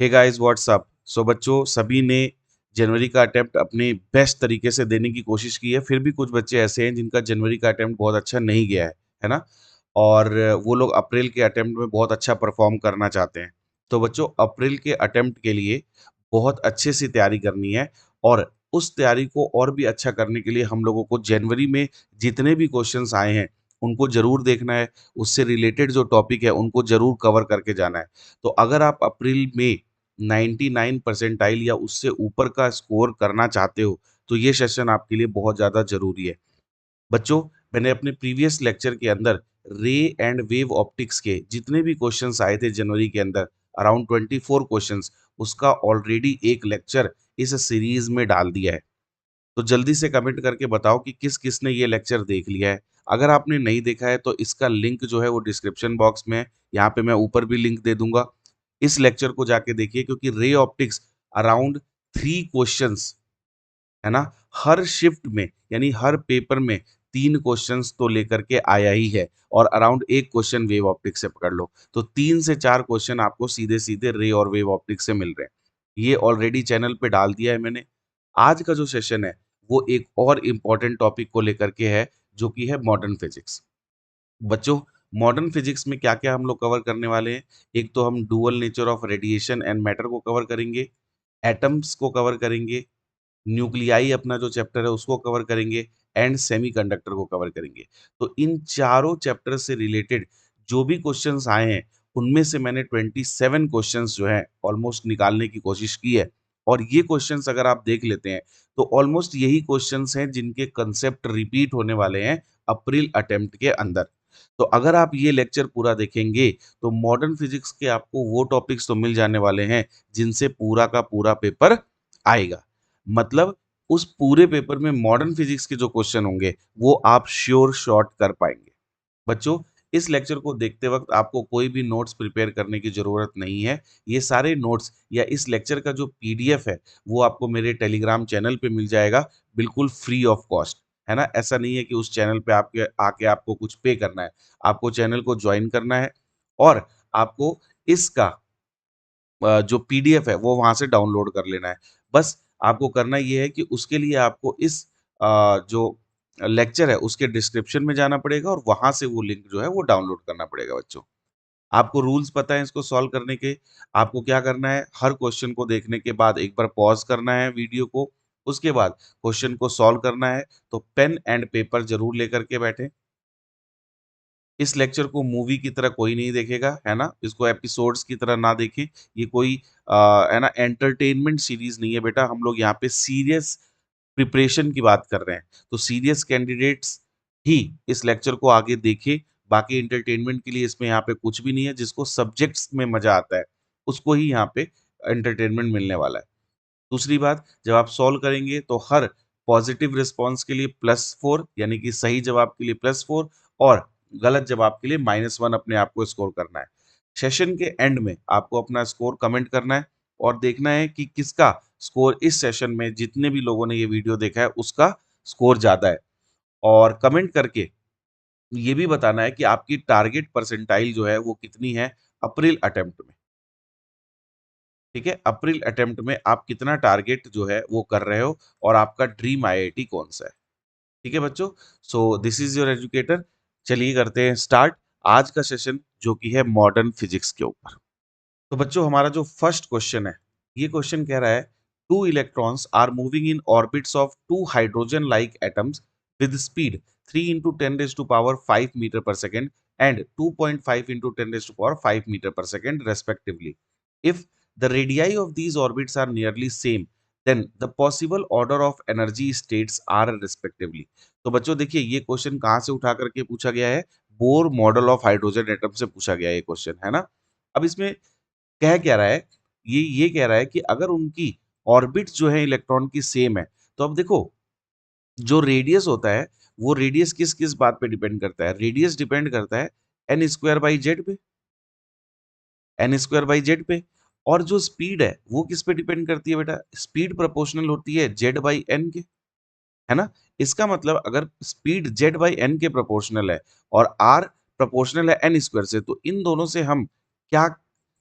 हे guys what's up. So बच्चों सभी ने जनवरी का अटेम्प्ट अपने बेस्ट तरीके से देने की कोशिश की है। फिर भी कुछ बच्चे ऐसे हैं जिनका जनवरी का अटेम्प्ट बहुत अच्छा नहीं गया है ना? और वो लोग अप्रैल के अटेम्प्ट में बहुत अच्छा परफॉर्म करना चाहते हैं। तो बच्चों अप्रैल के अटेम्प्ट के लिए बहुत अच्छे से तैयारी करनी है और उस तैयारी को और भी अच्छा करने के लिए हम लोगों को जनवरी में जितने भी क्वेश्चंस आए हैं उनको ज़रूर देखना है। उससे रिलेटेड जो टॉपिक है उनको ज़रूर कवर करके जाना है। तो अगर आप अप्रैल में 99 परसेंटाइल या उससे ऊपर का स्कोर करना चाहते हो, तो ये सेशन आपके लिए बहुत ज़्यादा ज़रूरी है। बच्चों, मैंने अपने प्रीवियस लेक्चर के अंदर रे एंड वेव ऑप्टिक्स के जितने भी क्वेश्चंस आए थे जनवरी के अंदर, अराउंड 24 क्वेश्चंस, उसका ऑलरेडी एक लेक्चर इस सीरीज में डाल दिया है। तो जल्दी से कमेंट करके बताओ कि किस-किस ने ये लेक्चर देख लिया है। अगर आपने नहीं देखा है तो इसका लिंक जो है वो डिस्क्रिप्शन बॉक्स में है, यहाँ पे मैं ऊपर भी लिंक दे दूँगा। इस लेक्चर को जाके देखिए क्योंकि रे ऑप्टिक्स अराउंड 3 क्वेश्चंस, है ना? हर शिफ्ट में यानी हर पेपर में 3 क्वेश्चंस तो लेकर के आया ही है और अराउंड 1 क्वेश्चन वेव ऑप्टिक्स से पकड़ लो। तो 3 से 4 क्वेश्चन आपको सीधे-सीधे रे और वेव ऑप्टिक्स से मिल रहे हैं। ये ऑलरेडी चैनल पे डाल दिया है मैंने। आज का जो सेशन है, वो एक और इम्पोर्टेंट टॉपिक को लेकर के है, जो कि है मॉडर्न फिजिक्स। बच्चों, मॉडर्न फिजिक्स में क्या-क्या हम लोग कवर करने वाले हैं? एक तो हम dual nature of radiation and matter को कवर करेंगे, एटम्स को कवर करेंगे, न्यूक्लियाई अपना जो चैप्टर है उसको कवर करेंगे एंड सेमीकंडक्टर को कवर करेंगे। तो इन चारों चैप्टर से रिलेटेड जो भी क्वेश्चंस आए हैं, उनमें से मैंने 27 क्वेश्चंस जो हैं ऑलमोस्ट निकालने की कोशिश की है और ये क्वेश्चंस अगर आप देख लेते हैं, तो ऑलमोस्ट यही क्वेश्चंस हैं जिनके कांसेप्ट रिपीट होने वाले हैं अप्रैल अटेम्प्ट के अंदर। तो अगर आप ये लेक्चर पूरा देखेंगे, तो मॉडर्न फिजिक्स के आपको वो टॉपिक्स तो मिल जाने वाले हैं, जिनसे पूरा का पूरा पेपर आएगा। मतलब उस पूरे पेपर में मॉडर्न फिजिक्स के जो क्वेश्चन होंगे, वो आप श्योर शॉट कर पाएँगे। बच्चों, इस लेक्चर को देखते वक़्त आपको कोई भी नोट्स प्रिपेयर करने की ज़रूरत नहीं है। ये सारे नोट्स या इस लेक्चर का जो पीडीएफ है, वो आपको मेरे टेलीग्राम चैनल पे मिल जाएगा, बिल्कुल फ्री ऑफ कॉस्ट, है ना? ऐसा नहीं है कि उस चैनल पे आपके आके आपको कुछ पे करना है। आपको चैनल को जॉइन करना है और आपको इसका जो पीडीएफ है वो वहाँ से डाउनलोड कर लेना है। बस आपको करना ये है कि उसके लिए आपको इस जो लेक्चर है उसके डिस्क्रिप्शन में जाना पड़ेगा और वहाँ से वो लिंक जो है वो डाउनलोड करना पड़ेगा बच्चों। आपको रूल्स पता है इसको सॉल्व करने के, आपको क्या करना है हर क्वेश्चन को देखने के बाद एक बार पॉज़ करना है वीडियो को, उसके बाद क्वेश्चन को सॉल्व करना है, तो पेन एंड पेपर ज़रूर लेकर के बैठें। इस लेक्चर को मूवी की तरह कोई नहीं देखेगा, है ना? इसको एपिसोड्स की तरह ना देखें। ये कोई है ना एंटरटेनमेंट सीरीज़ नहीं है बेटा, हम लोग यहाँ पे सीरियस प्रिपरेशन की बात कर रहे हैं। तो सीरियस कैंडिडेट्स ही इस लेक्चर को आगे देखें, बाकी एंटरटेनमेंट के लिए इसमें यहाँ पे कुछ भी नहीं है। जिसको सब्जेक्ट्स में मज़ा आता है, उसको ही यहाँ पे एंटरटेनमेंट मिलने वाला है। दूसरी बात, जब आप सॉल्व करेंगे तो हर पॉजिटिव रिस्पॉन्स के लिए +4 यानी कि सही जवाब के लिए +4 और गलत जवाब के लिए -1 अपने आप को स्कोर करना है। सेशन के एंड में आपको अपना स्कोर कमेंट करना है और देखना है कि किसका स्कोर इस सेशन में जितने भी लोगों ने ये वीडियो देखा है उसका स्कोर ज़्यादा है। और कमेंट करके ये भी बताना है कि आपकी टारगेट परसेंटाइल जो है वो कितनी है अप्रैल अटेम्प्ट में। ठीक है? अप्रैल अटेम्प्ट में आप कितना टारगेट जो है वो कर रहे हो और आपका ड्रीम आईआईटी कौन-सा है। ठीक है बच्चों? So this is your educator. चलिए करते हैं स्टार्ट आज का सेशन जो कि है मॉडर्न फिजिक्स के ऊपर। तो बच्चों हमारा जो फर्स्ट क्वेश्चन है, ये क्वेश्चन कह रहा है 2 electrons are moving in orbits of 2 hydrogen like atoms with speed 3 into 10 raised to power 5 meter per second and 2.5 into 10 raised to power 5 meter per second respectively. If the radii of these orbits are nearly same, then the possible order of energy states are respectively. तो बच्चों देखिए ये question कहाँ से उठा करके पूछा गया है? Bohr model of hydrogen atom से पूछा गया है ये क्वेश्चन, है ना? अब इसमें कह क्या रहा है? ये कह रहा है कि अगर उनकी ऑर्बिट जो है इलेक्ट्रॉन की सेम है, तो अब देखो जो रेडियस होता है, वो रेडियस किस-किस बात पे डिपेंड करता है? रेडियस डिपेंड करता है एन स्क्वायर बाई जेड पे, एन स्क्वायर बाई जेड पे और जो स्पीड है, वो किस पे डिपेंड करती है बेटा? स्पीड प्रोपोर्शनल होती है जेड बाई एन के, है ना? इसका मतलब अगर स्पीड जेड बाई एन के प्रोपोर्शनल है और आर प्रोपोर्शनल है एन स्क्वायर से, तो इन दोनों से हम क्या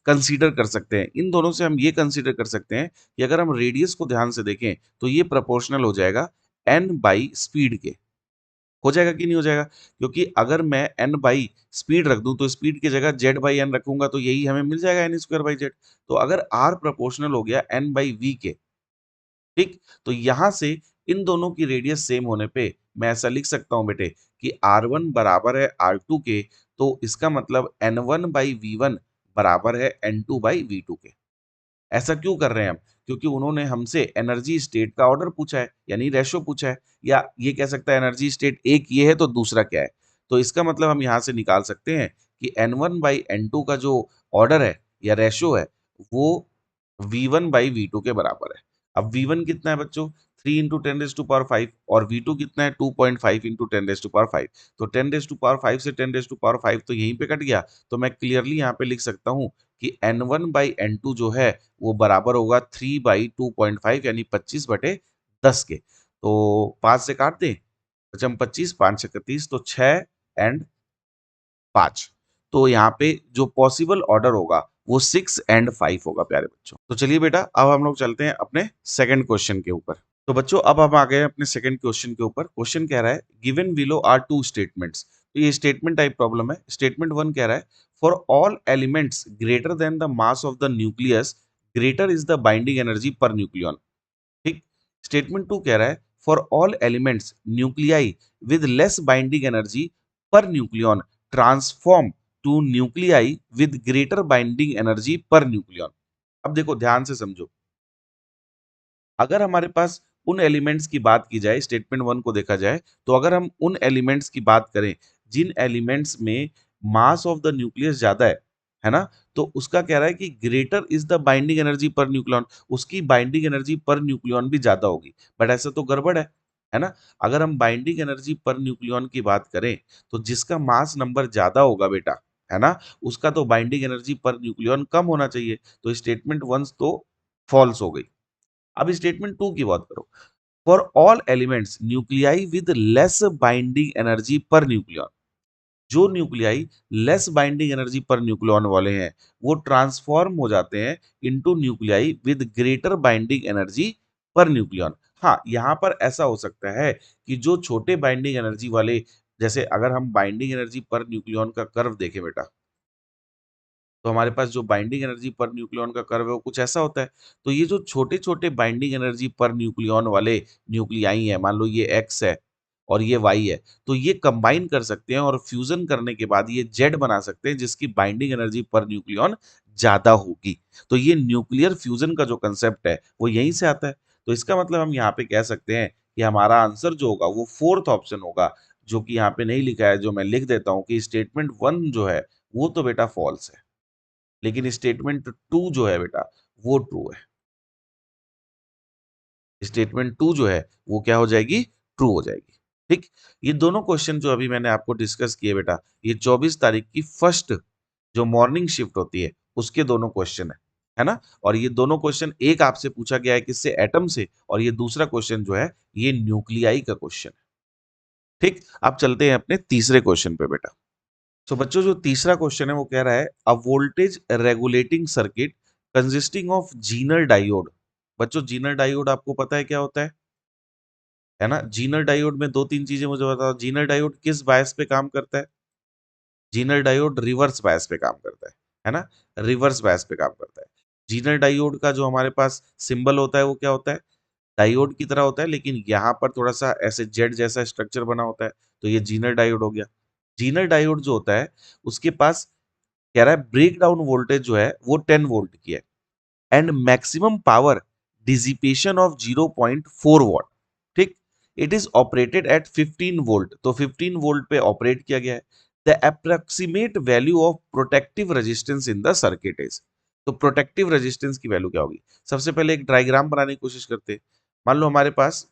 कंसीडर कर सकते हैं। इन दोनों से हम ये कंसीडर कर सकते हैं कि अगर हम रेडियस को ध्यान से देखें तो ये प्रोपोर्शनल हो जाएगा n बाई स्पीड के। हो जाएगा कि नहीं हो जाएगा? क्योंकि अगर मैं n बाई स्पीड रख दूँ तो स्पीड की जगह z बाई n रखूँगा तो यही हमें मिल जाएगा n स्क्वायर बाई z। तो अगर r प्रोपोर्शनल हो गया n बाई v के, ठीक? तो यहाँ से इन दोनों की रेडियस सेम होने पे मैं ऐसा लिख सकता हूँ बेटे कि R1 बराबर है R2 के, तो इसका मतलब N1 बाई V1 बराबर है N2 बाई V2 के। ऐसा क्यों कर रहे हैं हम? क्योंकि उन्होंने हमसे एनर्जी स्टेट का ऑर्डर पूछा है, यानी रेशो पूछा है, या ये कह सकता है एनर्जी स्टेट एक ये है तो दूसरा क्या है। तो इसका मतलब हम यहाँ से निकाल सकते हैं कि N1 बाई N2 का जो ऑर्डर है या रेशो है, वो V1 बाई V2 के बराबर है। अब V1 कितना है बच्चों? 3 इंटू 10 रेज़ टू पावर 5 और V2 कितना है? 2.5 इंटू 10 रेज़ टू पावर 5। तो 10 रेज़ टू पावर 5 से 10 रेज़ टू पावर 5 तो यहीं पे कट गया। तो मैं क्लियरली यहाँ पे लिख सकता हूँ कि N1 बाई N2 जो है वो बराबर होगा 3 बाई 2.5 यानी 25/10 के। तो 5 से काट दें, पचम 25, 5 छक्के 30 तो 6 एंड 5। तो यहाँ पे जो पॉसिबल ऑर्डर होगा वो 6 एंड 5 होगा प्यारे बच्चों। तो चलिए बेटा अब हम लोग चलते हैं अपने सेकंड क्वेश्चन के ऊपर। तो बच्चों अब हम आ गए हैं अपने सेकंड क्वेश्चन के ऊपर। क्वेश्चन कह रहा है given below are two statements. तो ये स्टेटमेंट टाइप प्रॉब्लम है। स्टेटमेंट 1 कह रहा है for all elements greater than the mass of the nucleus greater is the binding energy per nucleon. ठीक। स्टेटमेंट 2 कह रहा है for all elements nuclei with less binding energy per nucleon transform to nuclei with greater binding energy per nucleon. अब देखो ध्यान से समझो, अगर हमारे पास उन एलिमेंट्स की बात की जाए, स्टेटमेंट 1 को देखा जाए, तो अगर हम उन एलिमेंट्स की बात करें जिन एलिमेंट्स में मास ऑफ द न्यूक्लियस ज्यादा है ना, तो उसका कह रहा है कि greater is the binding energy per nucleon, उसकी बाइंडिंग एनर्जी पर न्यूक्लियन भी ज्यादा होगी। बट ऐसा तो गड़बड़ है ना। अगर हम बाइंडिंग एनर्जी पर न्यूक्लियन की बात करें तो जिसका मास नंबर ज्यादा होगा बेटा, है ना, उसका तो बाइंडिंग एनर्जी पर न्यूक्लियन कम होना चाहिए। तो स्टेटमेंट 1 तो फॉल्स हो गई। अब स्टेटमेंट 2 की बात करो, for all elements nuclei with less binding energy per nucleon, जो nuclei less binding energy per nucleon वाले हैं वो ट्रांसफॉर्म हो जाते हैं into nuclei with greater binding energy per nucleon. हाँ, यहाँ पर ऐसा हो सकता है कि जो छोटे बाइंडिंग एनर्जी वाले, जैसे अगर हम बाइंडिंग एनर्जी पर न्यूक्लियन का कर्व देखें बेटा, तो हमारे पास जो बाइंडिंग एनर्जी पर न्यूक्लियॉन का कर्व है वो कुछ ऐसा होता है। तो ये जो छोटे-छोटे बाइंडिंग एनर्जी पर न्यूक्लियॉन वाले न्यूक्लियाई हैं, मान लो ये एक्स है और ये वाई है, तो ये कंबाइन कर सकते हैं और फ्यूज़न करने के बाद ये जेड बना सकते हैं जिसकी बाइंडिंग एनर्जी पर न्यूक्लियॉन ज़्यादा होगी। तो ये न्यूक्लियर फ्यूज़न का जो कांसेप्ट है वो यहीं से आता है। तो इसका मतलब हम यहाँ पे कह सकते हैं कि हमारा आंसर जो होगा वो 4th ऑप्शन होगा, जो कि यहाँ पे नहीं लिखा है, जो मैं लिख देता हूँ कि स्टेटमेंट 1 जो है वो तो बेटा फ़ॉल्स है। लेकिन स्टेटमेंट 2 जो है बेटा वो ट्रू है। स्टेटमेंट 2 जो है वो क्या हो जाएगी? ट्रू हो जाएगी। ठीक? ये दोनों क्वेश्चन जो अभी मैंने आपको डिस्कस किए बेटा, ये 24 तारीख की फर्स्ट जो मॉर्निंग शिफ्ट होती है उसके दोनों क्वेश्चन है ना? और ये दोनों क्वेश्चन, एक आपसे पूछा गया है किससे? एटम से, और ये दूसरा क्वेश्चन जो है ये न्यूक्लियाई का क्वेश्चन है। ठीक? अब चलते हैं अपने तीसरे क्वेश्चन पे बेटा। तो बच्चों जो तीसरा क्वेश्चन है वो कह रहा है a voltage regulating circuit consisting of Zener diode. बच्चों जीनर डायोड आपको पता है क्या होता है ना? जीनर डायोड में दो तीन चीजें मुझे बताओ। जीनर डायोड किस बायस पे काम करता है? जीनर डायोड रिवर्स बायस पे काम करता है ना? रिवर्स बायस पे काम करता है। जीनर डायोड का जो हमारे पास सिंबल होता है वो क्या होता है? डायोड की तरह होता है, लेकिन यहाँ पर थोड़ा सा ऐसे जेड जैसा स्ट्रक्चर बना होता है, तो ये जीनर डायोड हो गया। जीनर डायोड जो होता है उसके पास कह रहा है ब्रेक डाउन वोल्टेज जो है वो 10 वोल्ट की है and maximum power dissipation of 0.4 watt. ठीक। It is operated at 15 volt, तो 15 वोल्ट पे ऑपरेट किया गया है। The approximate value of protective resistance in the circuit is. तो प्रोटेक्टिव रेजिस्टेंस की वैल्यू क्या होगी? सबसे पहले एक डायग्राम बनाने की कोशिश करते हैं। मान लो हमारे पास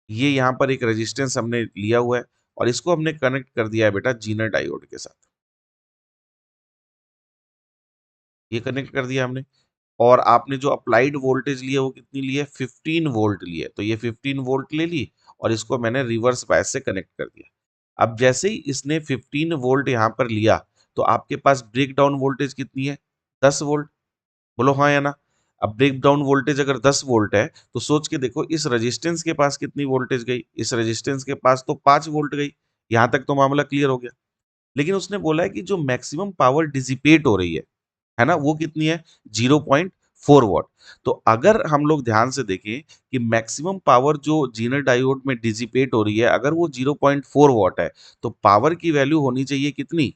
ये यहाँ पर एक रेजिस्टेंस हमने लिया हुआ है और इसको हमने कनेक्ट कर दिया है बेटा जीनर डायोड के साथ। ये कनेक्ट कर दिया हमने, और आपने जो अप्लाइड वोल्टेज ली है वो कितनी ली है? 15 वोल्ट ली है। तो ये 15 वोल्ट ले ली और इसको मैंने रिवर्स बायस से कनेक्ट कर दिया। अब जैसे ही इसने 15 वोल्ट यहाँ पर लिया तो आपके पास ब्रेक डाउन वोल्टेज कितनी है? 10 वोल्ट। बोलो हाँ या ना? अब ब्रेक डाउन वोल्टेज अगर 10 वोल्ट है तो सोच के देखो इस रेजिस्टेंस के पास कितनी वोल्टेज गई? इस रेजिस्टेंस के पास तो 5 वोल्ट गई। यहाँ तक तो मामला क्लियर हो गया। लेकिन उसने बोला है कि जो मैक्सिमम पावर डिसिपेट हो रही है ना? वो कितनी है? 0.4 वॉट। तो अगर हम लोग ध्यान से देखें कि मैक्सिमम पावर जो जीनर डायोड में डिसिपेट हो रही है, अगर वो 0.4 वॉट है, तो पावर की वैल्यू होनी चाहिए कितनी?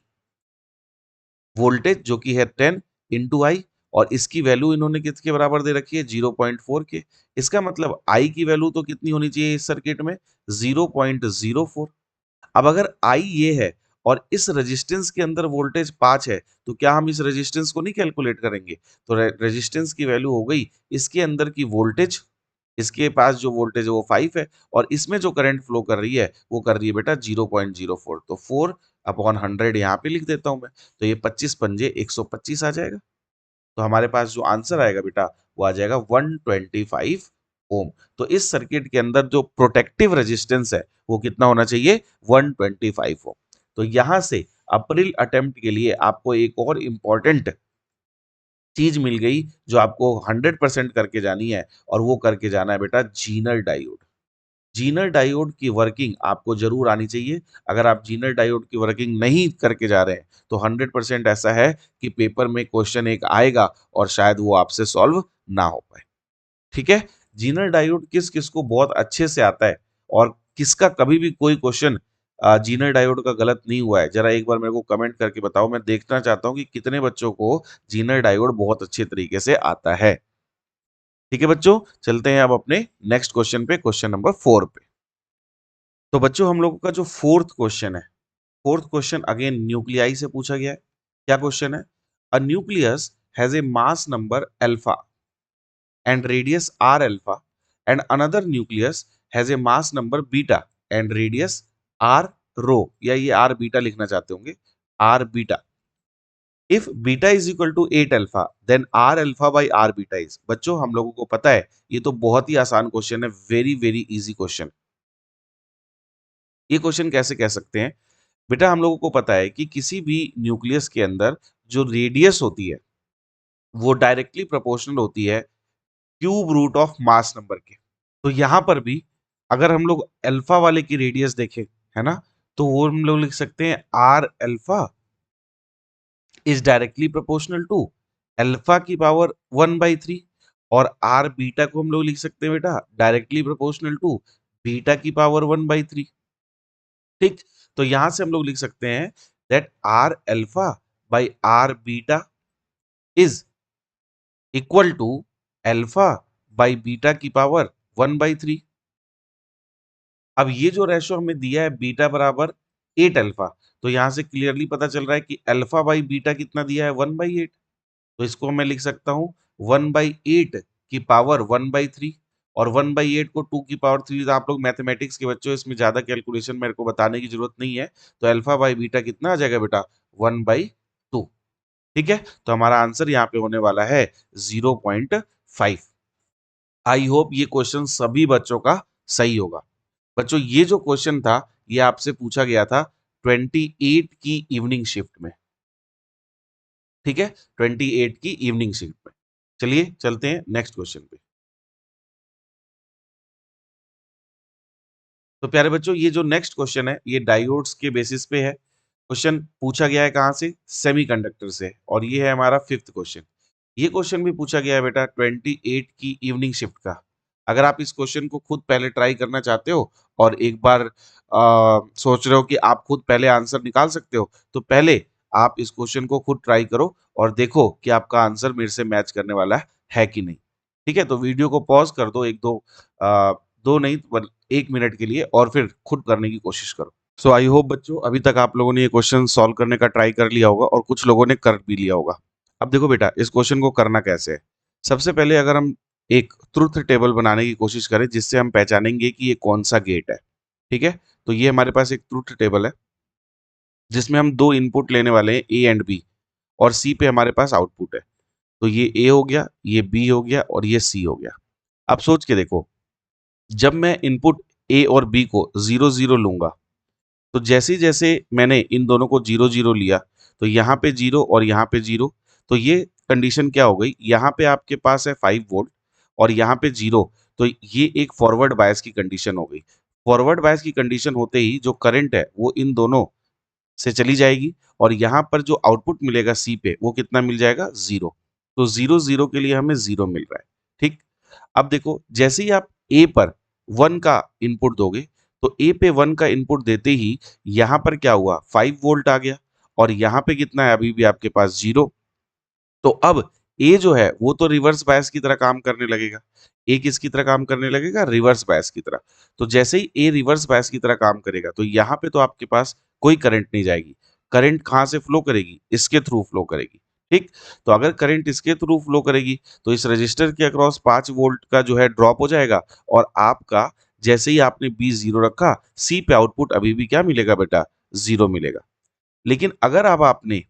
वोल्टेज जो कि है 10 इंटू आई, और इसकी वैल्यू इन्होंने किसके बराबर दे रखी है? 0.4 के। इसका मतलब आई की वैल्यू तो कितनी होनी चाहिए इस सर्किट में? 0.04। अब अगर आई ये है और इस रेजिस्टेंस के अंदर वोल्टेज 5 है, तो क्या हम इस रेजिस्टेंस को नहीं कैलकुलेट करेंगे? तो रेजिस्टेंस की वैल्यू हो गई इसके अंदर की वोल्टेज, इसके पास जो वोल्टेज है वो 5 है, और इसमें जो करंट फ्लो कर रही है वो कर रही है बेटा 0.04। तो 4 अपॉन 100 यहाँ पे लिख देता हूं मैं। तो ये 25 पंजे 125 आ जाएगा। तो हमारे पास जो आंसर आएगा बेटा वो आ जाएगा 125 ओम। तो इस सर्किट के अंदर जो प्रोटेक्टिव रेजिस्टेंस है वो कितना होना चाहिए? 125 ओम। तो यहां से अप्रैल अटेम्प्ट के लिए आपको एक और इंपॉर्टेंट चीज मिल गई जो आपको 100% करके जानी है, और वो करके जाना है बेटा जीनर डायोड। जीनर डायोड की वर्किंग आपको जरूर आनी चाहिए। अगर आप जीनर डायोड की वर्किंग नहीं करके जा रहे हैं तो 100% ऐसा है कि पेपर में क्वेश्चन एक आएगा और शायद वो आपसे सॉल्व ना हो पाए। ठीक है? जीनर डायोड किस किस को बहुत अच्छे से आता है, और किसका कभी भी कोई क्वेश्चन जीनर डायोड का गलत नहीं हुआ है, जरा एक बार मेरे को कमेंट करके बताओ। मैं देखना चाहता हूँ कि कितने बच्चों को जीनर डायोड बहुत अच्छे तरीके से आता है। ठीक है बच्चों, चलते हैं अब अपने नेक्स्ट क्वेश्चन पे, क्वेश्चन नंबर 4 पे। तो बच्चों हम लोगों का जो फोर्थ क्वेश्चन है, फोर्थ क्वेश्चन अगेन न्यूक्लियाई से पूछा गया है। क्या क्वेश्चन है? A nucleus has a mass number alpha and radius r alpha, and another nucleus has a mass number beta and radius r rho, या ये r beta लिखना चाहते होंगे, r beta। if beta is equal to 8 alpha then r alpha by r beta is। बच्चों हम लोगों को पता है ये तो बहुत ही आसान क्वेश्चन है, वेरी वेरी इजी क्वेश्चन। ये क्वेश्चन कैसे कह सकते हैं? बेटा हम लोगों को पता है कि किसी भी न्यूक्लियस के अंदर जो रेडियस होती है वो डायरेक्टली प्रोपोर्शनल होती है cube root of mass number के। तो यहां पर भी अगर हम लोग अल्फा वाले की रेडियस देखें, है ना, तो वो हम लोग लिख सकते हैं R alpha is directly proportional to alpha की पावर 1/3, और आर बीटा को हम लोग लिख सकते हैं बेटा डायरेक्टली प्रोपोर्शनल टू बीटा की पावर 1/3। ठीक, तो यहां से हम लोग लिख सकते हैं that R alpha by R beta is equal to alpha by beta की पावर 1/3। अब ये जो रेशो हमें दिया है बीटा बराबर 8 अल्फा, तो यहां से क्लियरली पता चल रहा है कि अल्फा बाई बीटा कितना दिया है? 1/8। तो इसको मैं लिख सकता हूँ 1/8 की पावर 1/3, और 1/8 को 2 की पावर 3, आप लोग मैथमेटिक्स के बच्चों इसमें ज्यादा कैलकुलेशन मेरे को बताने की जरूरत नहीं है। तो अल्फा बाई बीटा कितना आ जाएगा बेटा? 1/2। ठीक है, तो हमारा आंसर यहाँ पे होने वाला है 0.5। आई होप ये क्वेश्चन सभी बच्चों का सही होगा। बच्चों ये जो क्वेश्चन था ये आपसे पूछा गया था 28 की इवनिंग शिफ्ट में। ठीक है, 28 की इवनिंग शिफ्ट में। चलिए चलते हैं नेक्स्ट क्वेश्चन पे। तो प्यारे बच्चों ये जो नेक्स्ट क्वेश्चन है ये डायोड्स के बेसिस पे है। क्वेश्चन पूछा गया है कहाँ से? सेमीकंडक्टर से, और ये है हमारा फिफ्थ क्वेश्चन। ये क्वेश्चन भी पूछा गया है बेटा 28 की इवनिंग शिफ्ट का। अगर आप इस क्वेश्चन को खुद पहले ट्राई करना चाहते हो और एक बार सोच रहे हो कि आप खुद पहले आंसर निकाल सकते हो, तो पहले आप इस क्वेश्चन को खुद ट्राई करो और देखो कि आपका आंसर मेरे से मैच करने वाला है कि नहीं। ठीक है, तो वीडियो को पॉज कर दो, एक दो दो नहीं एक मिनट के लिए, और फिर खुद करने की कोशिश करो। सो आई होप बच्चों अभी तक आप लोगों ने ये क्वेश्चन सॉल्व करने का ट्राई कर लिया होगा, और कुछ लोगों ने कर भी लिया होगा। अब देखो बेटा इस क्वेश्चन को करना कैसे है। सबसे पहले अगर हम एक ट्रुथ टेबल बनाने की कोशिश करें जिससे हम पहचानेंगे कि ये कौन सा गेट है। ठीक है, तो ये हमारे पास एक ट्रुथ टेबल है जिसमें हम दो इनपुट लेने वाले हैं, ए एंड बी, और सी पे हमारे पास आउटपुट है। तो ये ए हो गया, ये बी हो गया, और ये सी हो गया। अब सोच के देखो, जब मैं इनपुट ए और बी को 0 0 लूंगा, तो जैसे जैसे मैंने इन दोनों को 0 0 लिया, तो यहाँ पे 0 और यहाँ पे 0, तो ये कंडीशन क्या हो गई, यहाँ पे आपके पास है 5 वोल्ट और यहाँ पे 0, तो ये एक फॉरवर्ड बायस की कंडीशन हो गई। फॉरवर्ड बायस की कंडीशन होते ही जो करंट है वो इन दोनों से चली जाएगी और यहाँ पर जो आउटपुट मिलेगा सी पे वो कितना मिल जाएगा, 0। तो 0 0 के लिए हमें 0 मिल रहा है। ठीक, अब देखो जैसे ही आप ए पर 1 का इनपुट दोगे, तो ए पे 1 का इनपुट देते ही यहाँ पर क्या हुआ, 5 वोल्ट आ गया और यहाँ पे कितना है अभी भी आपके पास 0। तो अब ए जो है वो तो रिवर्स बायस की तरह काम करने लगेगा। ए किसकी तरह काम करने लगेगा, रिवर्स बायस की तरह। तो जैसे ही ए रिवर्स बायस की तरह काम करेगा तो यहाँ पे तो आपके पास कोई करंट नहीं जाएगी। करंट कहाँ से फ्लो करेगी, इसके थ्रू फ्लो करेगी। ठीक, तो अगर करंट इसके थ्रू फ्लो करेगी तो इस रजिस्टर के अक्रॉस 5 वोल्ट का जो है ड्रॉप हो जाएगा और आपका जैसे ही आपने बी 0 रखा, सी पे आउटपुट अभी भी क्या मिलेगा बेटा, 0 मिलेगा। लेकिन अगर अब आपने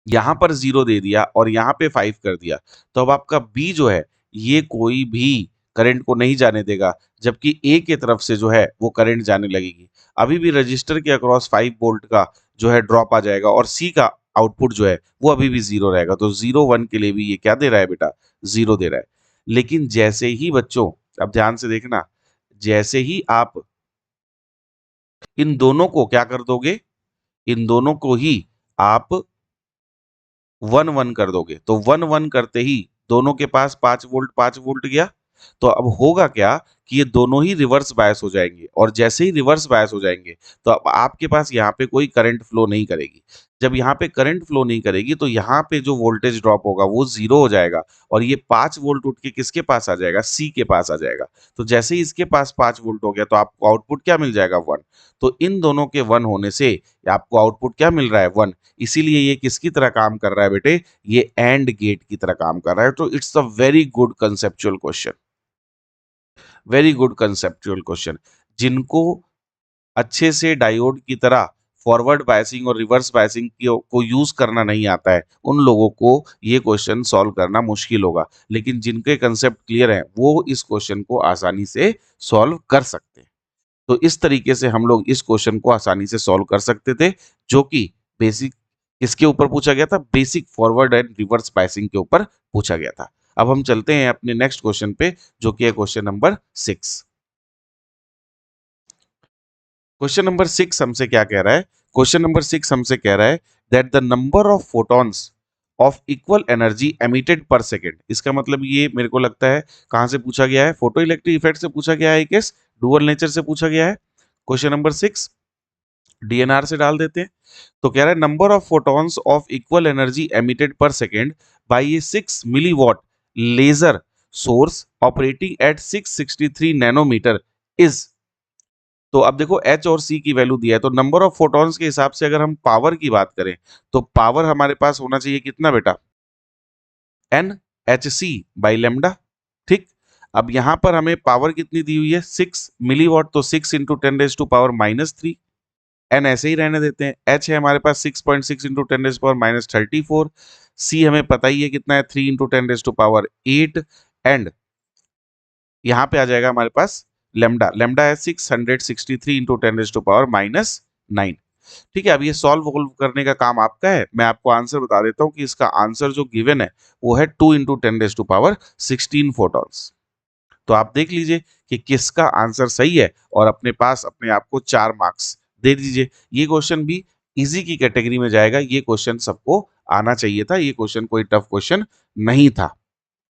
यहाँ पर 0 दे दिया और यहाँ पे 5 कर दिया, तो अब आपका बी जो है ये कोई भी करंट को नहीं जाने देगा, जबकि ए के तरफ से जो है वो करंट जाने लगेगी। अभी भी रजिस्टर के अक्रॉस 5 वोल्ट का जो है ड्रॉप आ जाएगा और सी का आउटपुट जो है वो अभी भी 0 रहेगा। तो 0 1 के लिए भी ये क्या दे रहा है बेटा, 0 दे रहा है। लेकिन जैसे ही बच्चों, अब ध्यान से देखना, जैसे ही आप इन दोनों को क्या कर दोगे, इन दोनों को ही आप 1 1 कर दोगे, तो 1 1 करते ही दोनों के पास 5 वोल्ट गया। तो अब होगा क्या कि ये दोनों ही रिवर्स बायस हो जाएंगे और जैसे ही रिवर्स बायस हो जाएंगे तो अब आपके पास यहाँ पे कोई करंट फ्लो नहीं करेगी। जब यहाँ पे करंट फ्लो नहीं करेगी तो यहाँ पे जो वोल्टेज ड्रॉप होगा वो 0 हो जाएगा और ये 5 वोल्ट उठ के किसके पास आ जाएगा, सी के पास आ जाएगा। तो जैसे ही इसके पास 5 वोल्ट हो गया तो आपको आउटपुट क्या मिल जाएगा, 1। तो इन दोनों के 1 होने से आपको आउटपुट क्या मिल रहा है, 1। इसीलिए ये किसकी तरह काम कर रहा है बेटे, ये एंड गेट की तरह काम कर रहा है। तो it's a very good conceptual question, very good conceptual question. जिनको अच्छे से डायोड की तरह फॉरवर्ड बायसिंग और रिवर्स बायसिंग को यूज करना नहीं आता है, उन लोगों को ये क्वेश्चन सॉल्व करना मुश्किल होगा। लेकिन जिनके कंसेप्ट क्लियर हैं वो इस क्वेश्चन को आसानी से सॉल्व कर सकते हैं। तो इस तरीके से हम लोग इस क्वेश्चन को आसानी से सॉल्व कर सकते थे, जो कि बेसिक इसके ऊपर पूछा गया था, basic forward and reverse biasing के ऊपर पूछा गया था। अब हम चलते हैं अपने नेक्स्ट क्वेश्चन पे, जो कि है क्वेश्चन नंबर 6। क्वेश्चन नंबर 6 हमसे क्या कह रहा है, क्वेश्चन नंबर 6 हमसे कह रहा है that the number of photons of equal energy emitted per second. इसका मतलब ये मेरे को लगता है कहां से पूछा गया है, फोटो इलेक्ट्रिक इफेक्ट से पूछा गया है, केस डुअल नेचर से पूछा गया है। क्वेश्चन नंबर 6 डीएनआर से डाल देते हैं। तो कह रहा है number of photons of equal energy emitted per second by a 6 milliwatt laser source operating at 663 nanometre is. तो अब देखो एच और सी की वैल्यू दिया है, तो नंबर ऑफ फोटॉन्स के हिसाब से अगर हम पावर की बात करें तो पावर हमारे पास होना चाहिए कितना बेटा, N H C by lambda. ठीक, अब यहां पर हमें पावर कितनी दी हुई है, 6 मिलीवॉट, तो 6 इंटू 10⁻³ एन ऐसे ही रहने देते हैं। एच है हमारे पास 6.6 इंटू 10⁻34। सी हमें पता ही है कितना है, 3 इंटू 10⁸ एंड यहाँ पे आ जाएगा हमारे पास लेमडा, लेमडा है 663 इंटू 10⁻⁹। ठीक है, अब ये सॉल्व वोल्व करने का काम आपका है। मैं आपको आंसर बता देता हूँ कि इसका आंसर जो गिवन है वो है 2 इंटू 10⁻16 फोटॉन्स। तो आप देख लीजिए कि किसका आंसर सही है और अपने पास अपने आप को 4 मार्क्स दे दीजिए। ये क्वेश्चन भी इजी की कैटेगरी में जाएगा, ये क्वेश्चन सबको आना चाहिए था, ये क्वेश्चन कोई टफ क्वेश्चन नहीं था।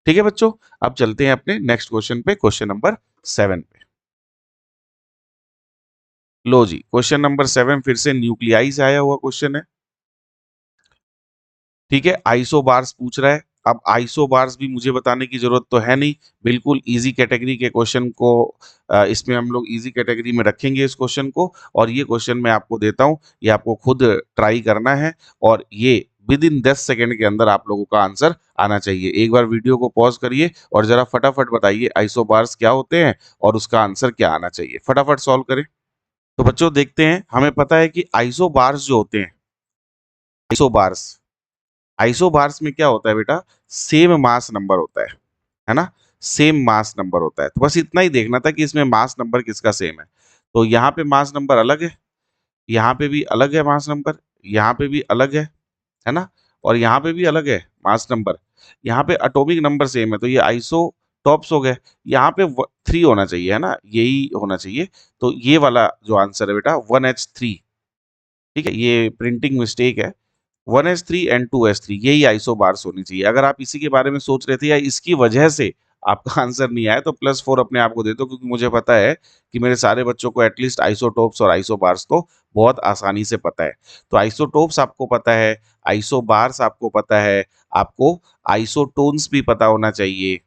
ठीक है बच्चों, अब चलते हैं अपने नेक्स्ट क्वेश्चन पे, क्वेश्चन नंबर 7 पे। लो जी, क्वेश्चन नंबर 7 फिर से न्यूक्लियाई से आया हुआ क्वेश्चन है। ठीक है, आइसोबार्स पूछ रहा है। अब आइसोबार्स भी मुझे बताने की जरूरत तो है नहीं, बिल्कुल इजी कैटेगरी के क्वेश्चन को इसमें हम लोग इजी कैटेगरी में रखेंगे इस क्वेश्चन को। और ये क्वेश्चन मैं आपको देता हूं, ये आपको खुद ट्राई करना है और ये विद इन 10 सेकेंड के अंदर आप लोगों का आंसर आना चाहिए। एक बार वीडियो को पॉज करिए और जरा फटाफट बताइए आइसोबार्स क्या होते हैं और उसका आंसर क्या आना चाहिए, फटाफट सॉल्व करें। तो बच्चों देखते हैं, हमें पता है कि आइसोबार्स जो होते हैं, आइसोबार्स, आइसोबार्स में क्या होता है बेटा, सेम मास नंबर होता है ना, सेम मास नंबर होता है। तो बस इतना ही देखना था कि इसमें मास नंबर किसका सेम है। तो यहाँ पे मास नंबर अलग है, यहाँ पे भी अलग है मास नंबर, यहाँ पे भी अलग है, है ना? और यहाँ पे भी अलग है मास नंबर, यहाँ पे एटॉमिक नंबर सेम है, तो ये आइसोटॉप्स हो गए। यहाँ पे 3 होना चाहिए, है ना? यही होना चाहिए। तो ये वाला जो आंसर है बेटा 1H3, ठीक है? ये प्रिंटिंग मिस्टेक है। 1H3 एंड 2H3 यही आइसोबार्स होनी चाहिए। अगर आप इसी के बारे में सोच रहे थे या इसकी वजह से आपका आंसर नहीं आया, तो +4 अपने आप को दे दो, क्योंकि मुझे पता है कि मेरे सारे बच्चों को एटलीस्ट आइसोटोप्स और आइसोबार्स तो बहुत आसानी से पता है। तो आइसोटोप्स आपको पता है, आइसोबार्स आपको पता है, आपको आइसोटोन्स भी पता होना चाहिए।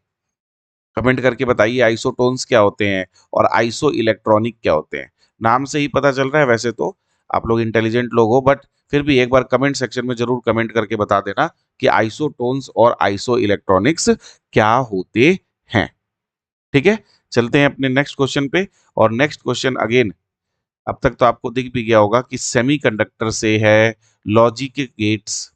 कमेंट करके बताइए आइसोटोन्स क्या होते हैं और आइसो इलेक्ट्रॉनिक क्या होते हैं। नाम से ही पता चल रहा है, वैसे तो आप लोग इंटेलिजेंट लोग हो, बट फिर भी एक बार कमेंट सेक्शन में जरूर कमेंट करके बता देना कि आइसोटोन्स और आइसो इलेक्ट्रॉनिक्स क्या होते हैं। ठीक है, चलते हैं अपने नेक्स्ट क्वेश्चन पे। और नेक्स्ट क्वेश्चन अगेन, अब तक तो आपको दिख भी गया होगा कि सेमीकंडक्टर से है, लॉजिक गेट्स।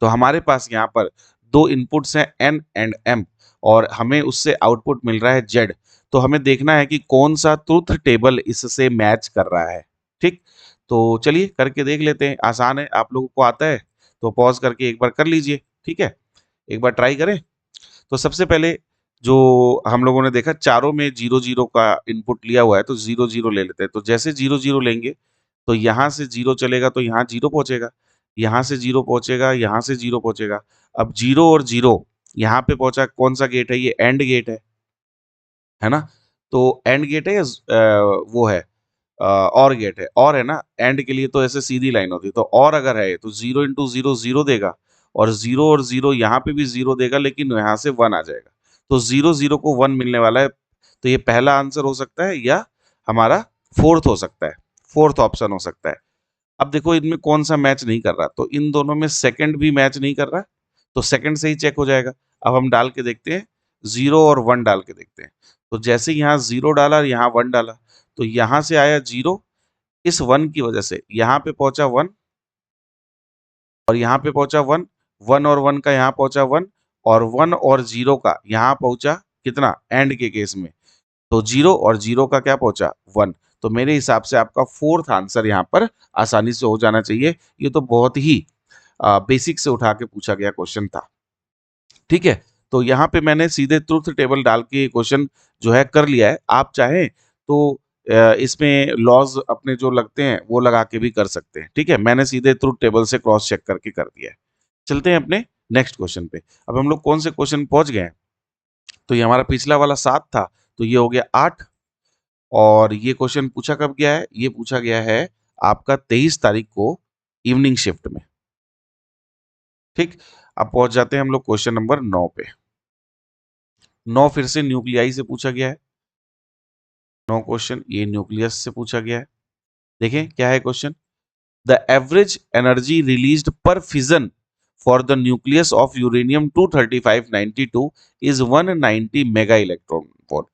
तो हमारे पास यहाँ पर दो इनपुट्स हैं एन एंड एम, और हमें उससे आउटपुट मिल रहा है जेड। तो हमें देखना है कि कौन सा ट्रुथ टेबल इससे मैच कर रहा है। ठीक, तो चलिए करके देख लेते हैं। आसान है, आप लोगों को आता है तो पॉज करके एक बार कर लीजिए। ठीक है, एक बार ट्राई करें। तो सबसे पहले जो हम लोगों ने देखा, चारों में 0 0 का इनपुट लिया हुआ है, तो 0 0 ले लेते हैं। तो जैसे 0 0 लेंगे तो यहाँ से 0 चलेगा तो यहाँ 0 पहुंचेगा, यहाँ से 0 पहुंचेगा, यहाँ से 0 पहुंचेगा। अब 0 और 0 यहाँ पे पहुंचा, कौन सा गेट है? ये एंड गेट है ना? तो एंड गेट है या वो है और गेट है? और है ना? एंड के लिए तो ऐसे सीधी लाइन होती है, तो और अगर है तो 0 × 0 0 देगा, और 0 और 0 यहाँ पे भी 0 देगा, लेकिन यहाँ से 1 आ जाएगा। तो 0 0 को 1 मिलने वाला है। तो ये पहला आंसर हो सकता है या हमारा फोर्थ हो सकता है, फोर्थ ऑप्शन हो सकता है। अब देखो इनमें कौन सा मैच नहीं कर रहा, तो इन दोनों में सेकंड भी मैच नहीं कर रहा, तो सेकंड से ही चेक हो जाएगा। अब हम डाल के देखते हैं, 0 और 1 डाल के देखते हैं। तो जैसे यहाँ 0 डाला और यहाँ 1 डाला, तो यहाँ से आया 0, इस 1 की वजह से यहाँ पे पहुंचा 1, और यहाँ पे पहुंचा 1, 1 और 1 का यहाँ पहुंचा 1, और 1 और 0 का यहाँ पहुंचा कितना एंड के केस में? तो 0 और 0 का क्या पहुंचा? 1। तो मेरे हिसाब से आपका फोर्थ आंसर यहाँ पर आसानी से हो जाना चाहिए। ये तो बहुत ही बेसिक से उठा के पूछा गया क्वेश्चन था। ठीक है, तो यहाँ पे मैंने सीधे ट्रुथ टेबल डाल के क्वेश्चन जो है कर लिया है। आप चाहें तो इसमें लॉज अपने जो लगते हैं वो लगा के भी कर सकते हैं। ठीक है, मैंने सीधे ट्रुथ टेबल से क्रॉस चेक करके कर दिया है। चलते हैं अपने नेक्स्ट क्वेश्चन पे। अब हम लोग कौन से क्वेश्चन पहुंच गए हैं? तो ये हमारा पिछला वाला 7 था, तो ये हो गया 8। और ये क्वेश्चन पूछा कब गया है? ये पूछा गया है आपका 23 तारीख को इवनिंग शिफ्ट में। ठीक, अब पहुंच जाते हैं हम लोग क्वेश्चन नंबर 9 पे। 9 फिर से न्यूक्लियाई से पूछा गया है। 9 क्वेश्चन ये न्यूक्लियस से पूछा गया है। देखें क्या है question. The average energy released per fission for the nucleus of uranium 23592 is 190 mega electron volt.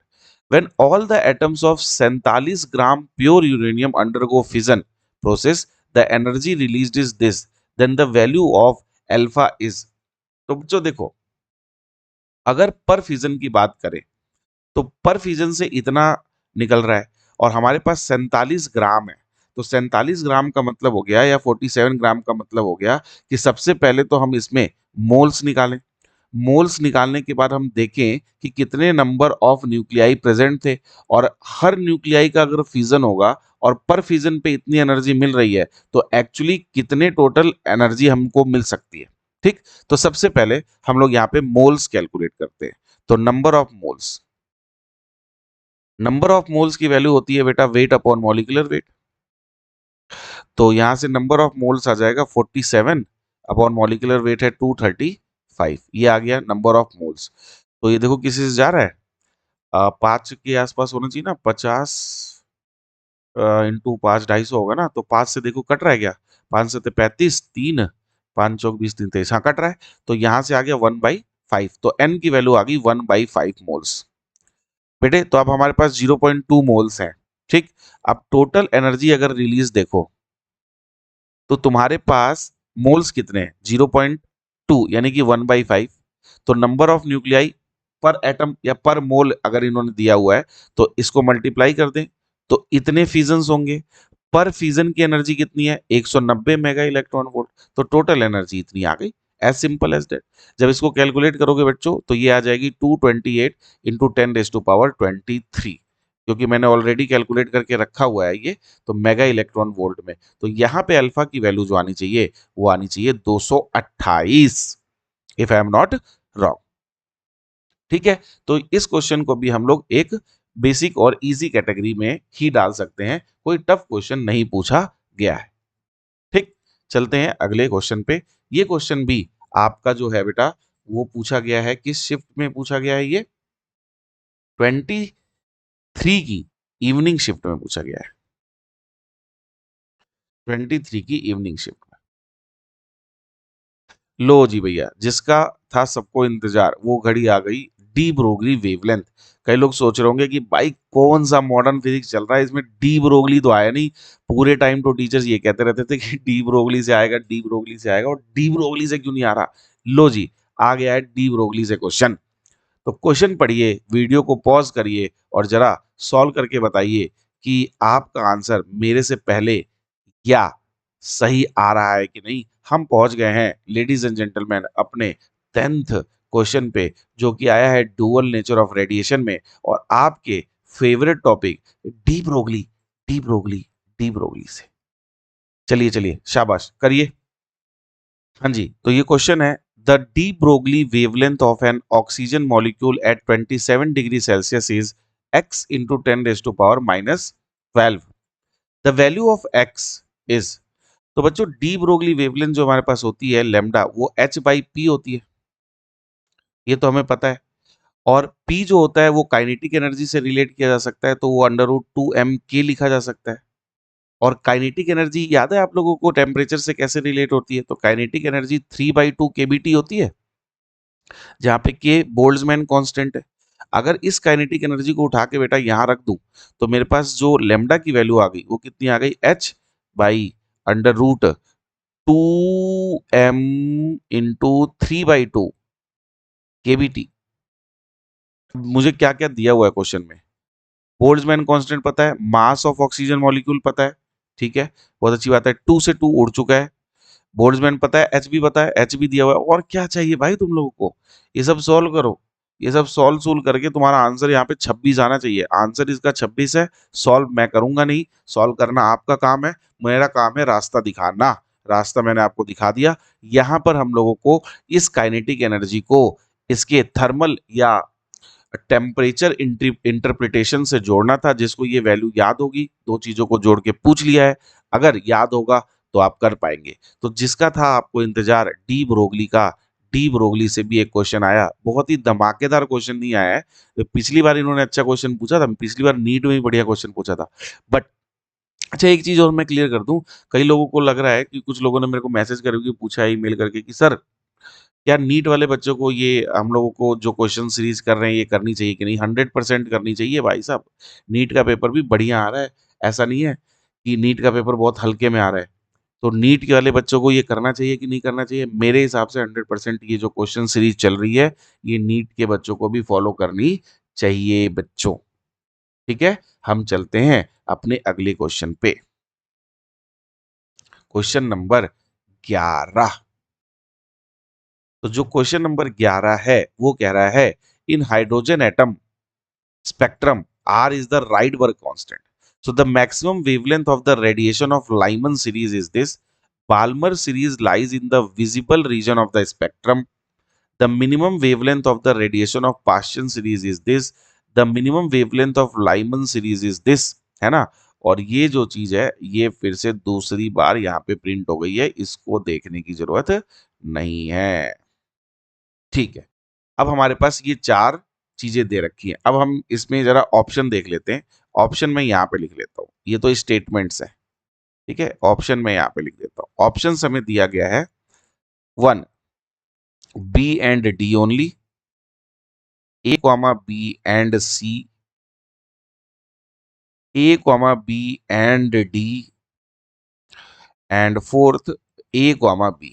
When all the atoms of 47 gram pure uranium undergo fission process, the energy released is this, then the value of alpha is। तो बच्चों देखो, अगर पर fission की बात करें तो पर फिजन से इतना निकल रहा है, और हमारे पास 47 ग्राम है। तो 47 ग्राम का मतलब हो गया, या 47 ग्राम का मतलब हो गया कि सबसे पहले तो हम इसमें मोल्स निकालें। मोल्स निकालने के बाद हम देखें कि कितने नंबर ऑफ न्यूक्लियाई प्रेजेंट थे, और हर न्यूक्लियाई का अगर फिजन होगा और पर फिजन पे इतनी एनर्जी मिल रही है, तो एक्चुअली कितने टोटल एनर्जी हमको मिल सकती है। ठीक, तो सबसे पहले हम लोग यहाँ पे मोल्स कैलकुलेट करते हैं। तो नंबर ऑफ मोल्स की वैल्यू होती है बेटा वेट अपॉन मॉलिक्यूलर वेट। तो यहां से नंबर ऑफ मोल्स आ जाएगा 47 अपॉन मॉलिक्यूलर वेट है 235। ये आ गया नंबर ऑफ मोल्स। तो ये देखो किसी से जा रहा है, 5 के आसपास होना चाहिए ना, 50 इंटू 5 250 होगा ना। तो 5 से देखो कट रहा है क्या? 5 से 35, 3 5 चौक 20 3 23, हाँ कट रहा है। तो यहाँ से आ गया 1/5। तो n की वैल्यू आ गई 1/5 मोल्स। बेटे तो अब हमारे पास 0.2 मोल्स हैं। ठीक, अब टोटल एनर्जी अगर रिलीज देखो, तो तुम्हारे पास मोल्स कितने हैं? 0.2 यानी कि 1/5। तो नंबर ऑफ न्यूक्लियाई पर एटम या पर मोल अगर इन्होंने दिया हुआ है, तो इसको मल्टीप्लाई कर दें, तो इतने फिजन्स होंगे। पर फिजन की एनर्जी कितनी है? 190 मेगा इलेक्ट्रॉन वोल्ट। तो टोटल एनर्जी इतनी आ गई। As simple as that. जब इसको कैलकुलेट करोगे बच्चों तो ये आ जाएगी 228 इंटू 10⁻23, क्योंकि मैंने ऑलरेडी कैलकुलेट करके रखा हुआ है ये, तो मेगा इलेक्ट्रॉन वोल्ट में। तो यहाँ पे अल्फा की वैल्यू जो आनी चाहिए वो आनी चाहिए 228, if I am not wrong. ठीक है, तो इस क्वेश्चन को भी हम लोग एक बेसिक और इजी कैटेगरी में ही डाल सकते हैं, कोई टफ क्वेश्चन नहीं पूछा गया है। ठीक, चलते हैं अगले क्वेश्चन पे। ये क्वेश्चन भी आपका जो है बेटा वो पूछा गया है, किस शिफ्ट में पूछा गया है? ये 23 की इवनिंग शिफ्ट में पूछा गया है। 23 की इवनिंग शिफ्ट में। लो जी भैया, जिसका था सबको इंतजार वो घड़ी आ गई, डी ब्रोगली वेवलेंथ। कई लोग सोच रहे होंगे कि भाई कौन सा मॉडर्न फिजिक्स चल रहा है, इसमें डी ब्रोगली तो आया नहीं। पूरे टाइम तो टीचर्स ये कहते रहते थे कि डी ब्रोगली से आएगा, डी ब्रोगली से आएगा, और डी ब्रोगली से क्यों नहीं आ रहा? लो जी, आ गया है डी ब्रोगली से क्वेश्चन। तो क्वेश्चन पढ़िए, वीडियो को पॉज करिए और जरा सॉल्व करके बताइए कि आपका आंसर मेरे से पहले या सही आ रहा है कि नहीं। हम पहुंच गए हैं लेडीज एंड जेंटलमैन अपने 10th क्वेश्चन पे, जो कि आया है डुअल नेचर ऑफ रेडिएशन में, और आपके favourite topic de Broglie, de Broglie, de Broglie से। चलिए चलिए, शाबाश करिए। हाँ जी, तो ये क्वेश्चन है, the de Broglie wavelength of N oxygen molecule eight 27 degree Celsius is x into 10⁻⁻12। The value of x is. तो बच्चों डी ब्रोगली वेवलेंथ जो हमारे पास होती है लेमडा, वो h/p होती है, ये तो हमें पता है। और p जो होता है वो काइनेटिक एनर्जी से रिलेट किया जा सकता है, तो वो √2m k लिखा जा सकता है। और काइनेटिक एनर्जी याद है आप लोगों को टेम्परेचर से कैसे रिलेट होती है? तो काइनेटिक एनर्जी 3/2 kBT होती है, जहाँ पे k बोल्ट्जमैन कांस्टेंट है। अगर इस काइनेटिक एनर्जी को उठा के बेटा यहाँ रख दूं, तो मेरे पास जो लेमडा की वैल्यू आ गई वो कितनी आ गई? h/√2m into 3/2 kBT। मुझे क्या क्या दिया हुआ है क्वेश्चन में? बोल्ट्जमैन कांस्टेंट पता है, मास ऑफ ऑक्सीजन मॉलिक्यूल पता है, ठीक है, बहुत अच्छी बात है, 2 से 2 उड़ चुका है। बोल्ट्जमैन पता है, एच भी पता है, एच भी दिया हुआ है, और क्या चाहिए भाई तुम लोगों को? ये सब सॉल्व करो। ये सब सॉल्व करके तुम्हारा आंसर यहाँ पे 26 आना चाहिए। आंसर इसका 26 है। सॉल्व मैं करूंगा नहीं, सॉल्व करना आपका काम है, मेरा काम है रास्ता दिखाना। रास्ता मैंने आपको दिखा दिया। यहाँ पर हम लोगों को इस काइनेटिक एनर्जी को इसके थर्मल या टेम्परेचर इंटरप्रिटेशन से जोड़ना था, जिसको ये वैल्यू याद होगी। दो चीजों को जोड़ के पूछ लिया है, अगर याद होगा तो आप कर पाएंगे। तो जिसका था आपको इंतजार डी ब्रोगली का, डी ब्रोगली से भी एक क्वेश्चन आया, बहुत ही धमाकेदार क्वेश्चन नहीं आया है। पिछली बार इन्होंने अच्छा क्वेश्चन पूछा था, पिछली बार नीट में भी बढ़िया क्वेश्चन पूछा था। बट अच्छा, एक चीज और मैं क्लियर कर दूं, कई लोगों को लग रहा है कि कुछ लोगों ने मेरे को मैसेज करके पूछा है ईमेल करके कि सर क्या नीट वाले बच्चों को ये हम लोगों को जो क्वेश्चन सीरीज कर रहे हैं ये करनी चाहिए कि नहीं? 100% करनी चाहिए भाई साहब। नीट का पेपर भी बढ़िया आ रहा है, ऐसा नहीं है कि नीट का पेपर बहुत हल्के में आ रहा है। तो नीट के वाले बच्चों को ये करना चाहिए कि नहीं करना चाहिए? मेरे हिसाब से 100% ये जो क्वेश्चन सीरीज चल रही है ये नीट के बच्चों को भी फॉलो करनी चाहिए बच्चों। ठीक है, हम चलते हैं अपने अगले क्वेश्चन पे। Question number 11। तो जो क्वेश्चन नंबर 11 है वो कह रहा है, in hydrogen atom spectrum R is the Rydberg constant. So the maximum wavelength of the radiation of Lyman series is this. Balmer series lies in the visible region of the spectrum. The minimum wavelength of the radiation of Paschen series is this. The minimum wavelength of Lyman series is this. है ना? और ये जो चीज है ये फिर से दूसरी बार यहाँ पे प्रिंट हो गई है, इसको देखने की जरूरत नहीं है। ठीक है, अब हमारे पास ये चार चीजें दे रखी हैं। अब हम इसमें जरा ऑप्शन देख लेते हैं। ऑप्शन में यहाँ पे लिख लेता हूँ, ये तो स्टेटमेंट्स है, ठीक है। ऑप्शन में यहाँ पे लिख देता हूँ। ऑप्शन हमें दिया गया है 1 B and D only, A, B and C, A, B and D, and fourth A, B।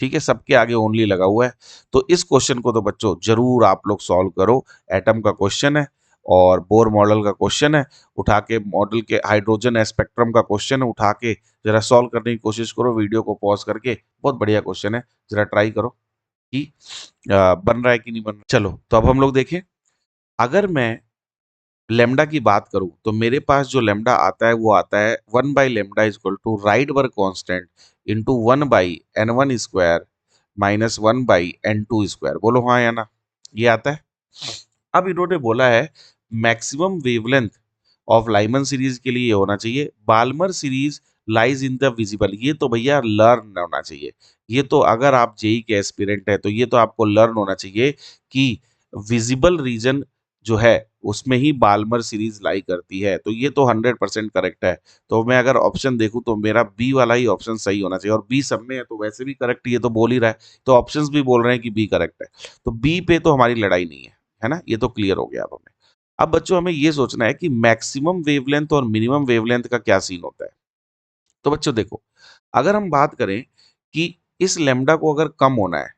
ठीक है, सबके आगे ओनली लगा हुआ है। तो इस क्वेश्चन को तो बच्चों जरूर आप लोग सॉल्व करो, एटम का क्वेश्चन है। और बोर मॉडल का क्वेश्चन है, उठा के मॉडल के हाइड्रोजन स्पेक्ट्रम का क्वेश्चन है, उठा के जरा सॉल्व करने की कोशिश करो, वीडियो को पॉज करके। बहुत बढ़िया क्वेश्चन है, जरा ट्राई करो कि बन रहा है कि नहीं बन रहा। चलो तो अब हम लोग देखें, अगर मैं लेमडा की बात करूं तो मेरे पास जो लेमडा आता है वो आता है 1/λ equal to Rydberg constant into 1/n1 square minus 1/n2 square. बोलो हाँ या ना, ये आता है। अब इन्होंने बोला है maximum wavelength of Lyman series के लिए ये होना चाहिए, Balmer series lies in the visible. ये तो भैया लर्न होना चाहिए, ये तो अगर आप जेई के एस्पिरेंट है तो ये तो आपको लर्न होना चाहिए कि विजिबल रीजन जो है उसमें ही बाल्मर सीरीज लाई करती है। तो ये तो 100% करेक्ट है। तो मैं अगर ऑप्शन देखूं तो मेरा बी वाला ही ऑप्शन सही होना चाहिए, और बी सब में है तो वैसे भी करेक्ट, ये तो बोल ही रहा है, तो ऑप्शंस भी बोल रहे हैं कि बी करेक्ट है। तो बी पे तो हमारी लड़ाई नहीं है ना, ये तो क्लियर हो गया अब हमें। अब बच्चों हमें ये सोचना है कि मैक्सिमम वेवलेंथ और मिनिमम वेवलेंथ का क्या सीन होता है। तो बच्चों देखो, अगर हम बात करें कि इस लेमडा को अगर कम होना है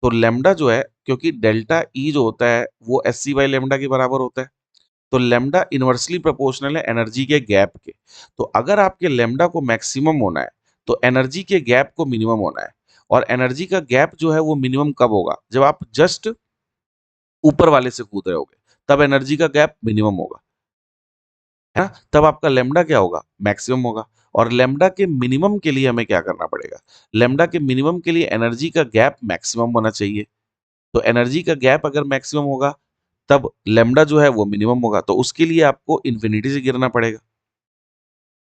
तो लेमडा जो है, क्योंकि डेल्टा ई जो होता है वो एस सी बाई लेमडा के बराबर होता है, तो लेमडा इनवर्सली प्रोपोर्शनल है एनर्जी के गैप के। तो अगर आपके लेमडा को मैक्सिमम होना है तो एनर्जी के गैप को मिनिमम होना है। और एनर्जी का गैप जो है वो मिनिमम कब होगा, जब आप जस्ट ऊपर वाले से कूद रहे होगे, तब एनर्जी का गैप मिनिमम होगा, है ना। तब आपका लेमडा क्या होगा, मैक्सिमम होगा। और लेमडा के मिनिमम के लिए हमें क्या करना पड़ेगा, लेमडा के मिनिमम के लिए एनर्जी का गैप मैक्सिमम होना चाहिए। तो एनर्जी का गैप अगर मैक्सिमम होगा तब लेमडा जो है वो मिनिमम होगा, तो उसके लिए आपको इन्फिनिटी से गिरना पड़ेगा।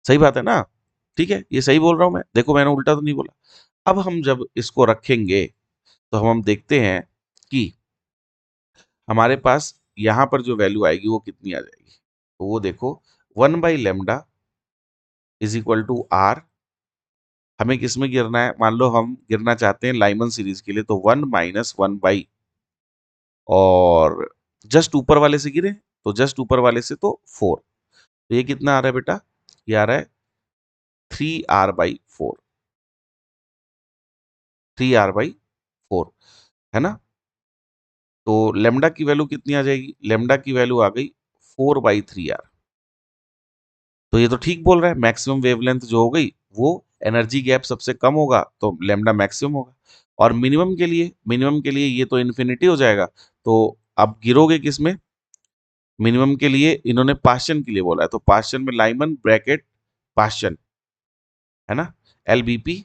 सही बात है ना, ठीक है, ये सही बोल रहा हूं मैं, देखो मैंने उल्टा तो नहीं बोला। अब हम जब इसको रखेंगे तो हम देखते हैं कि हमारे पास यहां पर जो वैल्यू आएगी वो कितनी आ जाएगी। तो वो देखो, 1/λ इज इक्वल टू आर। हमें किस में गिरना है, मान लो हम गिरना चाहते हैं लाइमन सीरीज के लिए, तो 1 - 1 और जस्ट ऊपर वाले से गिरे, तो जस्ट ऊपर वाले से तो 4। तो ये कितना आ रहा है बेटा, ये आ रहा है 3r/4, 3r/4, है ना। तो लेमडा की वैल्यू कितनी आ जाएगी, लेमडा की वैल्यू आ गई 4/3r। तो ये तो ठीक बोल रहा है, मैक्सिमम वेवलेंथ जो हो गई वो एनर्जी गैप सबसे कम होगा तो लेमडा मैक्सिमम होगा। और मिनिमम के लिए ये तो इन्फिनिटी हो जाएगा। तो अब गिरोगे किस में, मिनिमम के लिए इन्होंने पास्चन के लिए बोला है, तो पास्चन में लाइमन ब्रैकेट पास्चन, है ना, LBP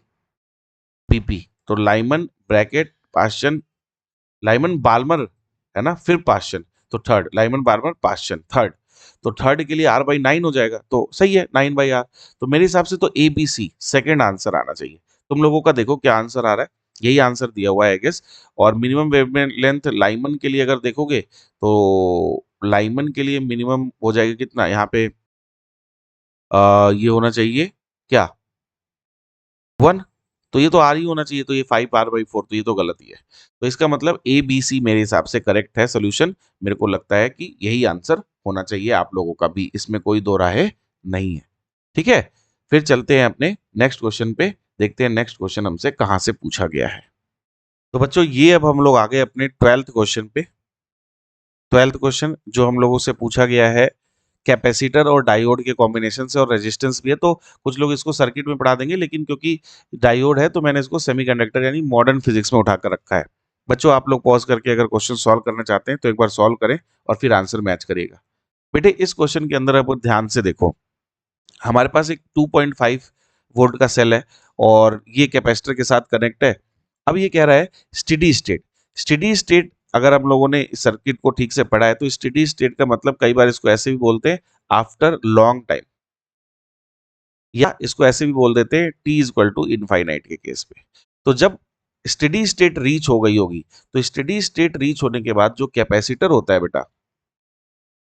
PP। तो Lyman bracket Paschen, Lyman Balmer, है ना, फिर पास्चन, तो third Lyman Balmer Paschen third. तो थर्ड के लिए R/9 हो जाएगा, तो सही है 9/R। तो मेरे हिसाब से तो ABC सेकंड आंसर आना चाहिए। तुम लोगों का देखो क्या आंसर आ रहा है, यही आंसर दिया हुआ है आई गेस। और मिनिमम वेवलेंथ लाइमन के लिए अगर देखोगे तो लाइमन के लिए मिनिमम हो जाएगा कितना यहाँ पे, ये होना चाहिए क्या, 1। तो ये तो आर ही होना चाहिए, तो ये 5r/4, तो ये तो गलत ही है। तो इसका मतलब ABC मेरे हिसाब से करेक्ट है सोल्यूशन। मेरे को लगता है कि यही आंसर होना चाहिए आप लोगों का भी, इसमें कोई दो राहे नहीं है। ठीक है, फिर चलते हैं अपने नेक्स्ट क्वेश्चन पे, देखते हैं नेक्स्ट क्वेश्चन हमसे कहाँ से पूछा गया है। तो बच्चों ये अब हम लोग आ गए अपने 12th क्वेश्चन पे। 12th क्वेश्चन जो हम लोगों से पूछा गया है कैपेसिटर और डायोड के कॉम्बिनेशन से, और रेजिस्टेंस भी है, तो कुछ लोग इसको सर्किट में पढ़ा देंगे, लेकिन क्योंकि डायोड है तो मैंने इसको सेमीकंडक्टर यानी मॉडर्न फिजिक्स में उठाकर रखा है। बच्चों आप लोग पॉज करके अगर क्वेश्चन सॉल्व करना चाहते हैं तो एक बार सॉल्व करें और फिर आंसर मैच करिएगा। बेटे इस क्वेश्चन के अंदर अब ध्यान से देखो, हमारे पास एक 2.5 वोल्ट का सेल है और ये कैपेसिटर के साथ कनेक्ट है। अब ये कह रहा है स्टेडी स्टेट। स्टेडी स्टेट अगर हम लोगों ने इस सर्किट को ठीक से पढ़ा है तो स्टेडी स्टेट का मतलब कई बार इसको ऐसे भी बोलते हैं आफ्टर लॉन्ग टाइम, या इसको ऐसे भी बोल देते हैं T is equal to infinite के केस पे। तो जब स्टेडी स्टेट रीच हो गई होगी, तो स्टेडी स्टेट रीच होने के बाद जो कैपेसिटर होता है बेटा,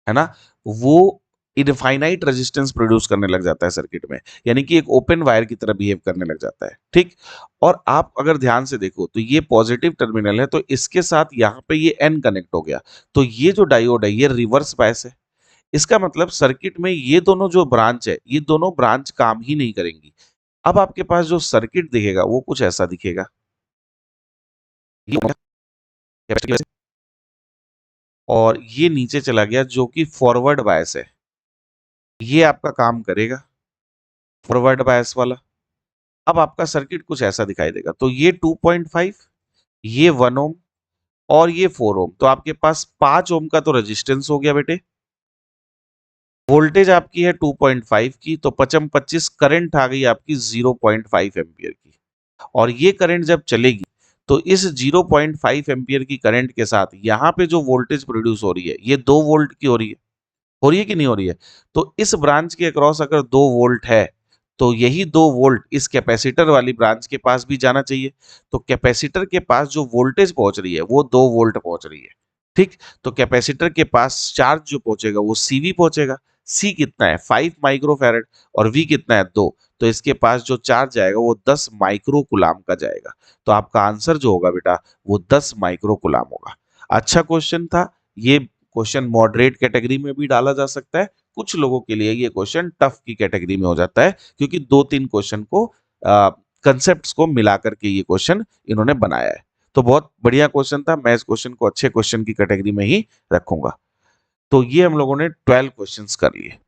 है ना, वो इनफाइनाइट रेजिस्टेंस प्रोड्यूस करने लग जाता है सर्किट में, यानी कि एक ओपन वायर की तरह बिहेव करने लग जाता है, ठीक। और आप अगर ध्यान से देखो तो ये पॉजिटिव टर्मिनल है, तो इसके साथ यहाँ पे ये एन कनेक्ट हो गया, तो ये जो डायोड है ये रिवर्स बायस है। इसका मतलब सर्किट में ये दोनों जो ब्रांच है, ये दोनों ब्रांच काम ही नहीं करेंगी। अब आपके पास जो सर्किट दिखेगा वो कुछ ऐसा दिखेगा, ये कैपेसिटर की वजह से। और ये नीचे चला गया जो कि फॉरवर्ड बायस है। ये आपका काम करेगा, फॉरवर्ड बायस वाला। अब आपका सर्किट कुछ ऐसा दिखाई देगा। तो ये 2.5, ये 1 ओम और ये 4 ओम। तो आपके पास 5 ओम का तो रेजिस्टेंस हो गया बेटे। वोल्टेज आपकी है 2.5 की, तो 55 करंट आ गई आपकी 0.5 एम्पियर की। और ये करंट जब चलेगी तो इस 0.5 एम्पियर की करंट के साथ यहाँ पे जो वोल्टेज प्रोड्यूस हो रही है ये 2 वोल्ट की हो रही है कि नहीं हो रही है? तो इस ब्रांच के अक्रॉस अगर 2 वोल्ट है तो यही 2 वोल्ट इस कैपेसिटर वाली ब्रांच के पास भी जाना चाहिए। तो कैपेसिटर के पास जो वोल्टेज पहुंच रही है वो 2 वोल्ट पहुंच रही है। ठीक, तो कैपेसिटर के पास चार्ज जो पहुंचेगा वो सीवी पहुंचेगा। सी कितना है 5 माइक्रोफैरड और वी कितना है 2। तो इसके पास जो चार्ज जाएगा वो 10 माइक्रो कुलाम का जाएगा। तो आपका आंसर जो होगा बेटा वो 10 माइक्रो कुलाम होगा। अच्छा क्वेश्चन था ये। क्वेश्चन मॉडरेट कैटेगरी में भी डाला जा सकता है, कुछ लोगों के लिए ये क्वेश्चन टफ की कैटेगरी में हो जाता है क्योंकि 2-3 क्वेश्चन को कंसेप्ट्स को मिलाकर के ये क्वेश्चन इन्होंने बनाया है। तो बहुत बढ़िया क्वेश्चन था, मैं इस क्वेश्चन को अच्छे क्वेश्चन की कैटेगरी में ही रखूंगा। तो ये हम लोगों ने 12 क्वेश्चंस कर लिए।